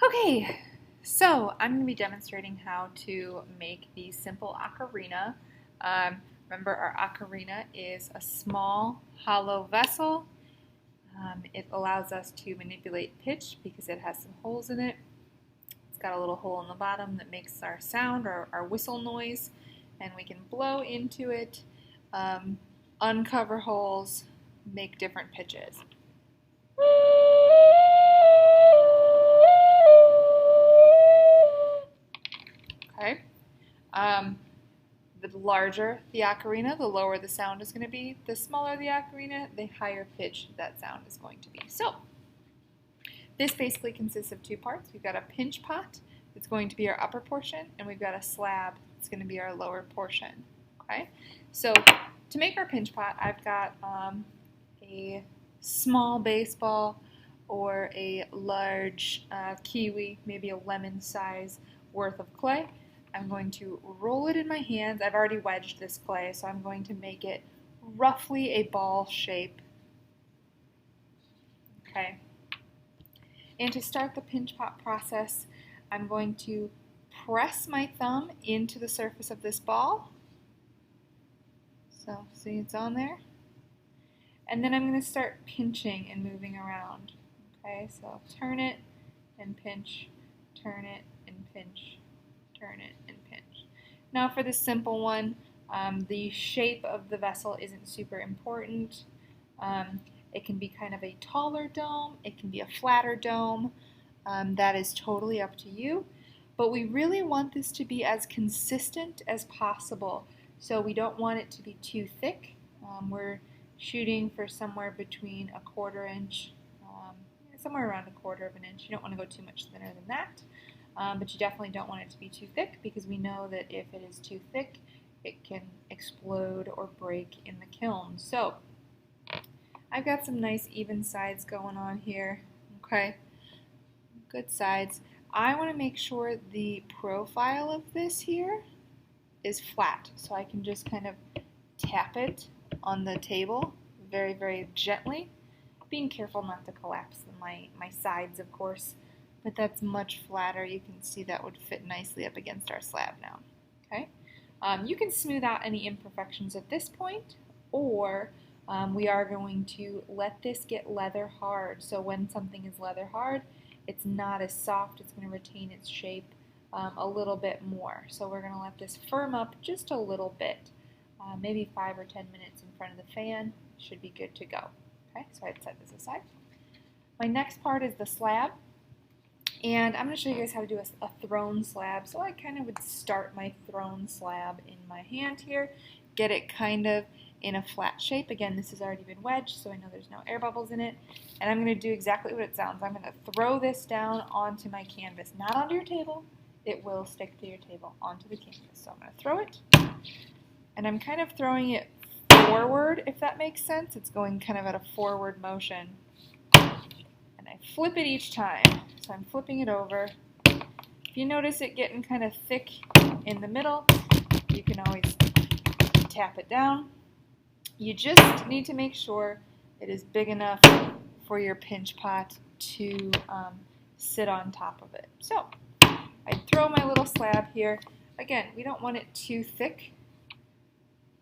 Okay, so I'm going to be demonstrating how to make the simple ocarina. Remember, our ocarina is a small hollow vessel. It allows us to manipulate pitch because it has some holes in it. It's got a little hole in the bottom that makes our sound or our whistle noise, and we can blow into it, uncover holes, make different pitches. Okay. The larger the ocarina, the lower the sound is going to be. The smaller the ocarina, the higher pitch that sound is going to be. So, this basically consists of two parts. We've got a pinch pot that's going to be our upper portion, and we've got a slab that's going to be our lower portion. Okay. So, to make our pinch pot, I've got a small baseball or a large kiwi, maybe a lemon size worth of clay. I'm going to roll it in my hands. I've already wedged this clay, so I'm going to make it roughly a ball shape. Okay. And to start the pinch pot process, I'm going to press my thumb into the surface of this ball. So, see it's on there? And then I'm going to start pinching and moving around. Okay, so turn it and pinch, turn it and pinch, turn it and pinch. Now for the simple one, the shape of the vessel isn't super important. It can be kind of a taller dome, it can be a flatter dome. That is totally up to you. But we really want this to be as consistent as possible. So we don't want it to be too thick. We're shooting for somewhere between a 1/4 inch, somewhere around a 1/4 of an inch. You don't want to go too much thinner than that. But you definitely don't want it to be too thick because we know that if it is too thick, it can explode or break in the kiln. So I've got some nice even sides going on here. Okay, good sides. I want to make sure the profile of this here is flat, so I can just kind of tap it on the table very, very gently, being careful not to collapse my sides, of course. But that's much flatter. You can see that would fit nicely up against our slab now. Okay, you can smooth out any imperfections at this point, or we are going to let this get leather hard. So when something is leather hard, it's not as soft. It's going to retain its shape a little bit more. So we're going to let this firm up just a little bit, maybe 5 or 10 minutes in front of the fan. Should be good to go. Okay, so I'd set this aside. My next part is the slab. And I'm going to show you guys how to do a thrown slab. So I kind of would start my thrown slab in my hand here, get it kind of in a flat shape. Again, this has already been wedged, so I know there's no air bubbles in it. And I'm going to do exactly what it sounds. I'm going to throw this down onto my canvas, not onto your table. It will stick to your table, onto the canvas. So I'm going to throw it, and I'm kind of throwing it forward, if that makes sense. It's going kind of at a forward motion. And I flip it each time. So I'm flipping it over. If you notice it getting kind of thick in the middle, you can always tap it down. You just need to make sure it is big enough for your pinch pot to sit on top of it. So I throw my little slab here. Again, we don't want it too thick.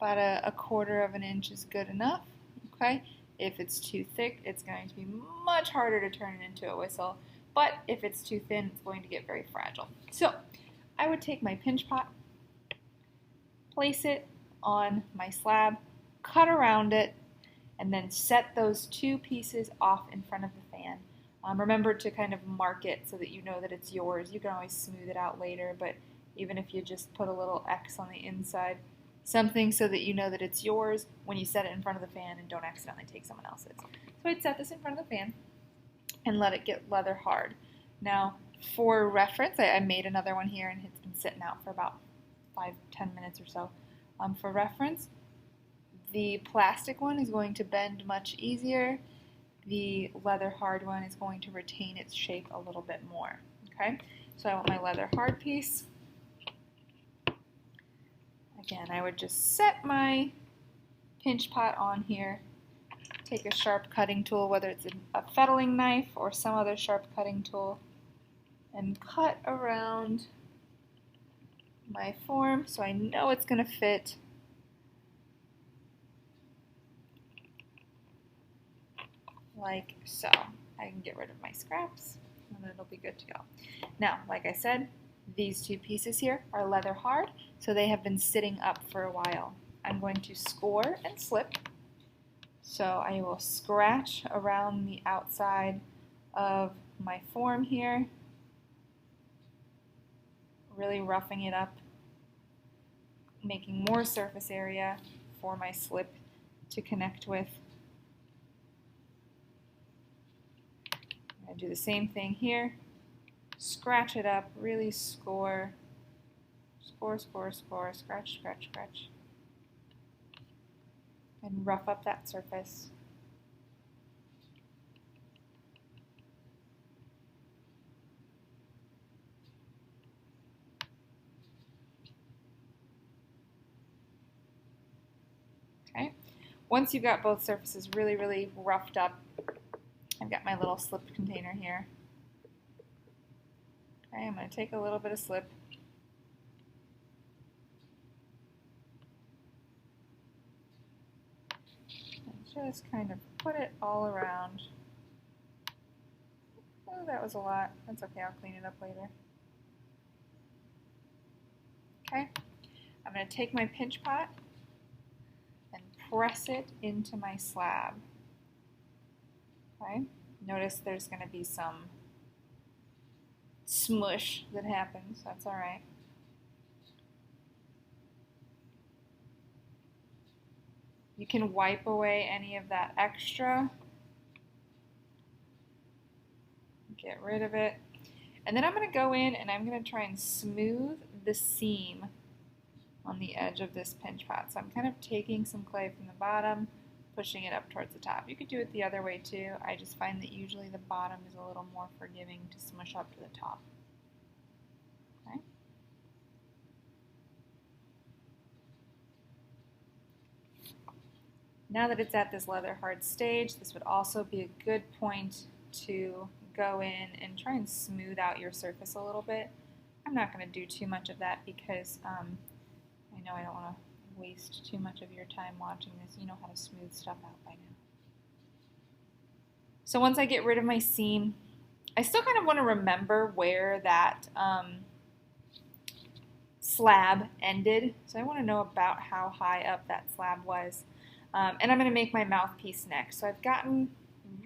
About a 1/4 of an inch is good enough. Okay. If it's too thick, it's going to be much harder to turn it into a whistle. But if it's too thin, it's going to get very fragile. So I would take my pinch pot, place it on my slab, cut around it, and then set those two pieces off in front of the fan. Remember to kind of mark it so that you know that it's yours. You can always smooth it out later, but even if you just put a little X on the inside, something so that you know that it's yours when you set it in front of the fan and don't accidentally take someone else's. So I'd set this in front of the fan and let it get leather hard. Now, for reference, I made another one here and it's been sitting out for about 5-10 minutes or so. For reference, the plastic one is going to bend much easier. The leather hard one is going to retain its shape a little bit more. Okay, so I want my leather hard piece. Again, I would just set my pinch pot on here, take a sharp cutting tool, whether it's a fettling knife or some other sharp cutting tool, and cut around my form so I know it's going to fit. Like so. I can get rid of my scraps and it'll be good to go. Now, like I said, these two pieces here are leather hard, so they have been sitting up for a while. I'm going to score and slip. So I will scratch around the outside of my form here, really roughing it up, making more surface area for my slip to connect with. I'm going to do the same thing here. Scratch it up, really score, score, score, score, scratch, scratch, scratch, and rough up that surface. Okay. Once you've got both surfaces really, really roughed up, I've got my little slip container here. Okay, I'm going to take a little bit of slip. And just kind of put it all around. Oh, that was a lot. That's okay, I'll clean it up later. Okay, I'm going to take my pinch pot and press it into my slab. Okay, notice there's going to be some smush that happens. That's all right. You can wipe away any of that extra. Get rid of it. And then I'm going to go in and I'm going to try and smooth the seam on the edge of this pinch pot. So I'm kind of taking some clay from the bottom, pushing it up towards the top. You could do it the other way too. I just find that usually the bottom is a little more forgiving to smush up to the top. Okay. Now that it's at this leather hard stage, this would also be a good point to go in and try and smooth out your surface a little bit. I'm not going to do too much of that because I know I don't want to waste too much of your time watching this. You know how to smooth stuff out by now. So once I get rid of my seam, I still kind of want to remember where that slab ended. So I want to know about how high up that slab was. And I'm going to make my mouthpiece next. So I've gotten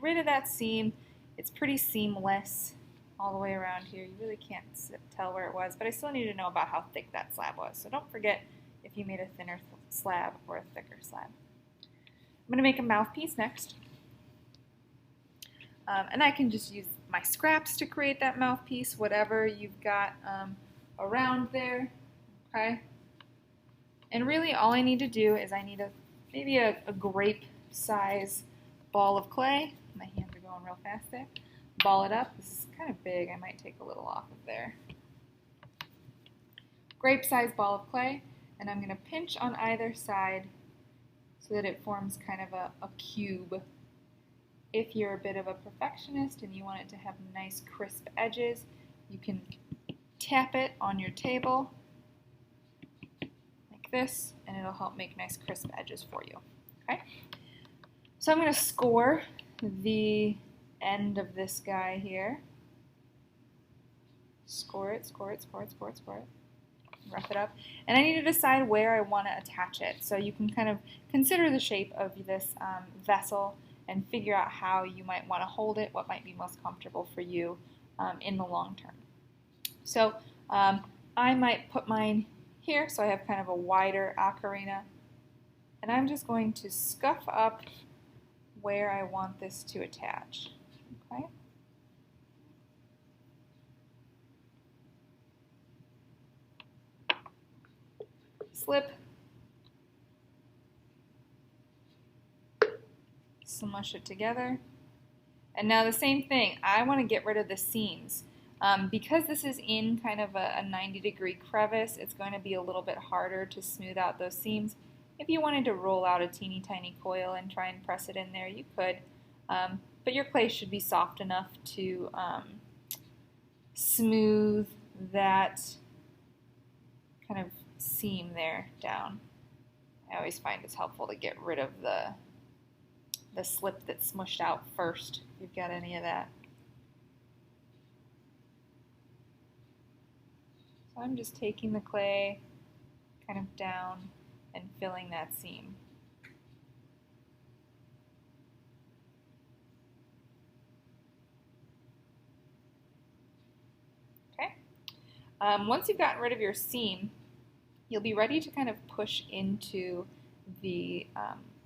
rid of that seam. It's pretty seamless all the way around here. You really can't tell where it was, but I still need to know about how thick that slab was. So don't forget if you made a thinner slab or a thicker slab. I'm going to make a mouthpiece next. And I can just use my scraps to create that mouthpiece, whatever you've got around there. Okay. And really all I need to do is I need maybe a grape size ball of clay. My hands are going real fast there. Ball it up. This is kind of big. I might take a little off of there. Grape size ball of clay, and I'm going to pinch on either side so that it forms kind of a cube. If you're a bit of a perfectionist and you want it to have nice crisp edges, you can tap it on your table like this, and it'll help make nice crisp edges for you. Okay? So I'm going to score the end of this guy here. Score it, score it, score it, score it, score it. Rough it up. And I need to decide where I want to attach it. So you can kind of consider the shape of this vessel and figure out how you might want to hold it, what might be most comfortable for you in the long term. So I might put mine here so I have kind of a wider ocarina. And I'm just going to scuff up where I want this to attach. Okay. Slip. Smush it together. And now the same thing, I want to get rid of the seams. Because this is in kind of a 90-degree crevice, it's going to be a little bit harder to smooth out those seams. If you wanted to roll out a teeny tiny coil and try and press it in there, you could. But your clay should be soft enough to smooth that kind of seam there down. I always find it's helpful to get rid of the slip that's smushed out first, if you've got any of that. So I'm just taking the clay kind of down and filling that seam. Okay. Once you've gotten rid of your seam, you'll be ready to kind of push into the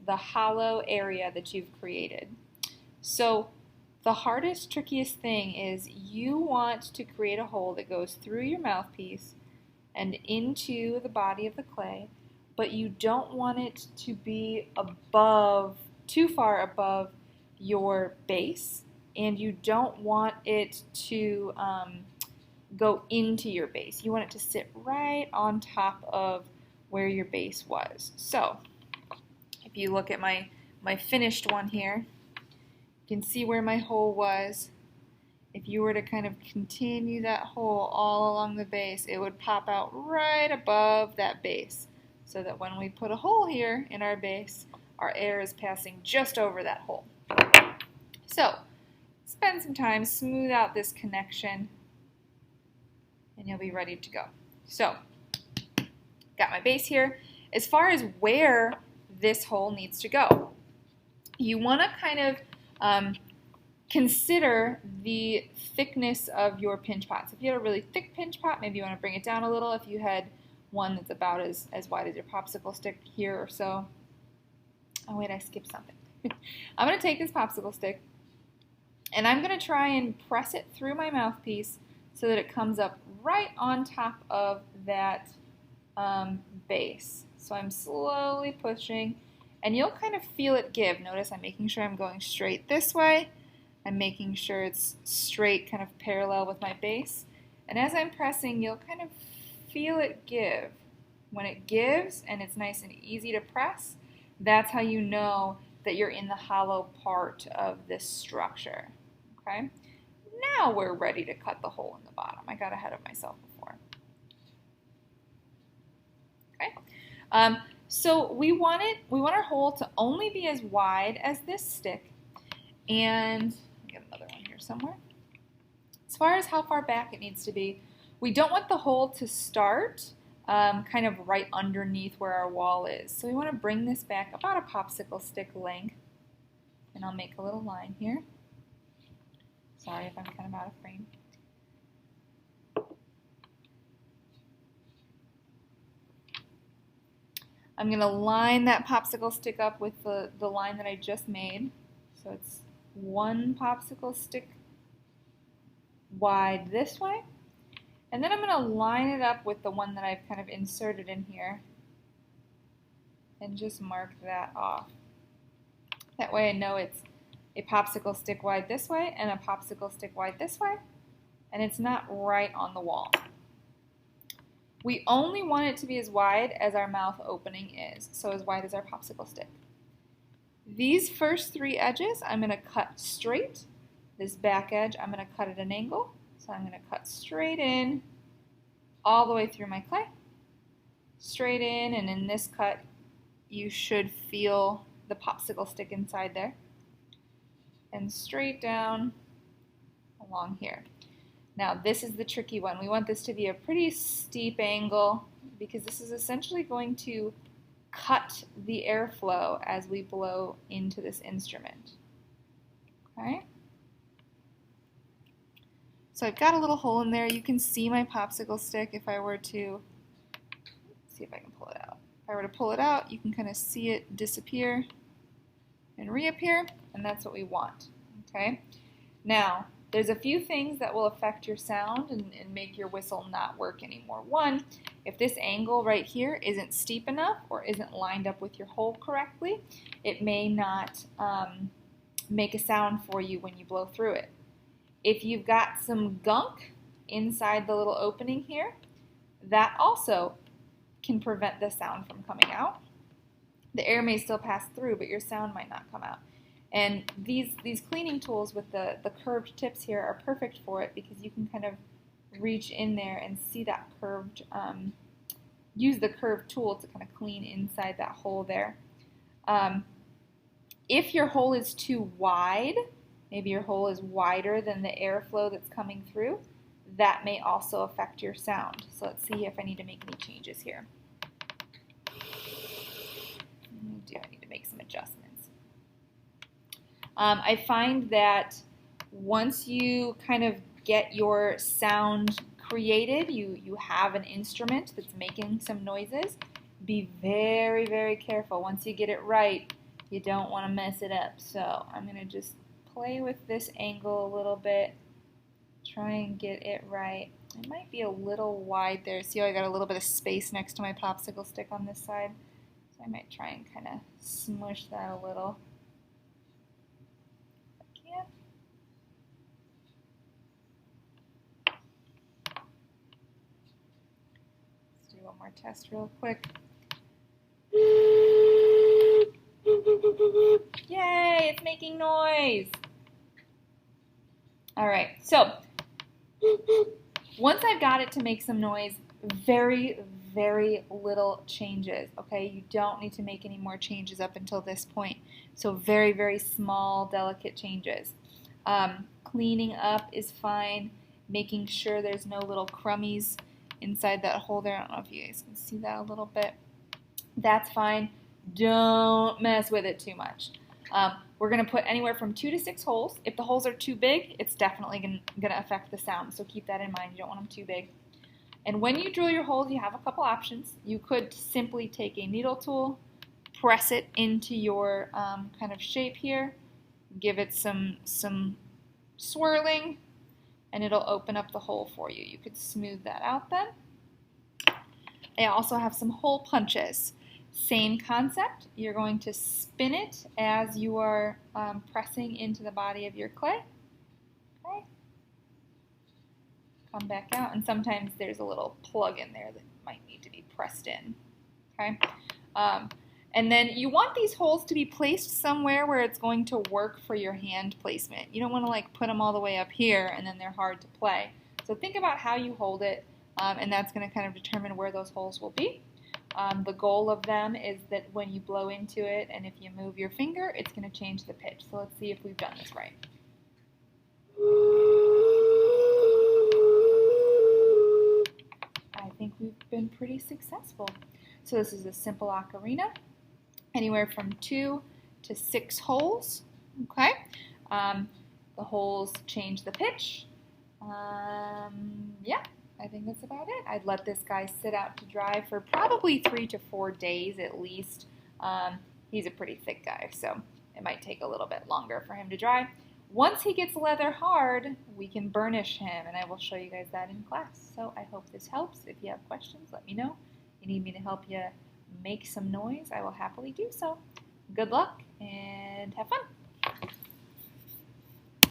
hollow area that you've created. So the hardest, trickiest thing is you want to create a hole that goes through your mouthpiece and into the body of the clay, but you don't want it to be too far above your base, and you don't want it to go into your base. You want it to sit right on top of where your base was. So if you look at my finished one here, you can see where my hole was. If you were to kind of continue that hole all along the base, it would pop out right above that base, so that when we put a hole here in our base, our air is passing just over that hole. So spend some time, smooth out this connection, and you'll be ready to go. So got my base here. As far as where this hole needs to go, you want to kind of consider the thickness of your pinch pot. So if you had a really thick pinch pot, maybe you want to bring it down a little. If you had one that's about as wide as your popsicle stick here or so. Oh wait, I skipped something. I'm going to take this popsicle stick and I'm going to try and press it through my mouthpiece so that it comes up right on top of that base. So I'm slowly pushing, and you'll kind of feel it give. Notice I'm making sure I'm going straight this way. I'm making sure it's straight, kind of parallel with my base. And as I'm pressing, you'll kind of feel it give. When it gives and it's nice and easy to press, that's how you know that you're in the hollow part of this structure. Okay? Now we're ready to cut the hole in the bottom. I got ahead of myself before. Okay? So we want our hole to only be as wide as this stick, and I'll get another one here somewhere. As far as how far back it needs to be, we don't want the hole to start kind of right underneath where our wall is. So we want to bring this back about a popsicle stick length, and I'll make a little line here. Sorry if I'm kind of out of frame. I'm going to line that popsicle stick up with the line that I just made. So it's one popsicle stick wide this way. And then I'm going to line it up with the one that I've kind of inserted in here and just mark that off. That way I know it's a popsicle stick wide this way and a popsicle stick wide this way, and it's not right on the wall. We only want it to be as wide as our mouth opening is, so as wide as our popsicle stick. These first three edges I'm going to cut straight. This back edge I'm going to cut at an angle, so I'm going to cut straight in all the way through my clay. Straight in, and in this cut you should feel the popsicle stick inside there. And straight down along here. Now this is the tricky one. We want this to be a pretty steep angle because this is essentially going to cut the airflow as we blow into this instrument. Okay? So I've got a little hole in there. You can see my popsicle stick if I were to, see if I can pull it out. If I were to pull it out, you can kind of see it disappear and reappear, and that's what we want. Okay? Now, there's a few things that will affect your sound and make your whistle not work anymore. One, if this angle right here isn't steep enough or isn't lined up with your hole correctly, it may not make a sound for you when you blow through it. If you've got some gunk inside the little opening here, that also can prevent the sound from coming out. The air may still pass through, but your sound might not come out. And these cleaning tools with the curved tips here are perfect for it because you can kind of reach in there and see that curved, use the curved tool to kind of clean inside that hole there. If your hole is too wide, maybe your hole is wider than the airflow that's coming through, that may also affect your sound. So let's see if I need to make any changes here. I need to make some adjustments. I find that once you kind of get your sound created, you have an instrument that's making some noises, be very, very careful. Once you get it right, you don't want to mess it up. So I'm going to just play with this angle a little bit, try and get it right. It might be a little wide there. See how I got a little bit of space next to my popsicle stick on this side? So I might try and kind of smush that a little. If I can. Let's do one more test real quick. Yay, it's making noise. All right, so once I've got it to make some noise, very, very little changes, okay? You don't need to make any more changes up until this point. So very, very small, delicate changes. Cleaning up is fine, making sure there's no little crummies inside that hole there. I don't know if you guys can see that a little bit. That's fine. Don't mess with it too much. We're going to put anywhere from 2 to 6 holes. If the holes are too big, it's definitely going to affect the sound, so keep that in mind. You don't want them too big. And when you drill your holes, you have a couple options. You could simply take a needle tool, press it into your kind of shape here, give it some swirling, and it'll open up the hole for you. You could smooth that out then. I also have some hole punches. Same concept. You're going to spin it as you are pressing into the body of your clay. Okay. Come back out, and sometimes there's a little plug in there that might need to be pressed in. Okay. And then you want these holes to be placed somewhere where it's going to work for your hand placement. You don't want to like put them all the way up here and then they're hard to play. So think about how you hold it, and that's going to kind of determine where those holes will be. The goal of them is that when you blow into it and if you move your finger, it's going to change the pitch. So let's see if we've done this right. I think we've been pretty successful. So this is a simple ocarina, anywhere from 2 to 6 holes. Okay, the holes change the pitch. Yeah. I think that's about it. I'd let this guy sit out to dry for probably 3 to 4 days at least. He's a pretty thick guy, so it might take a little bit longer for him to dry. Once he gets leather hard, we can burnish him, and I will show you guys that in class. So I hope this helps. If you have questions, let me know. If you need me to help you make some noise, I will happily do so. Good luck, and have fun.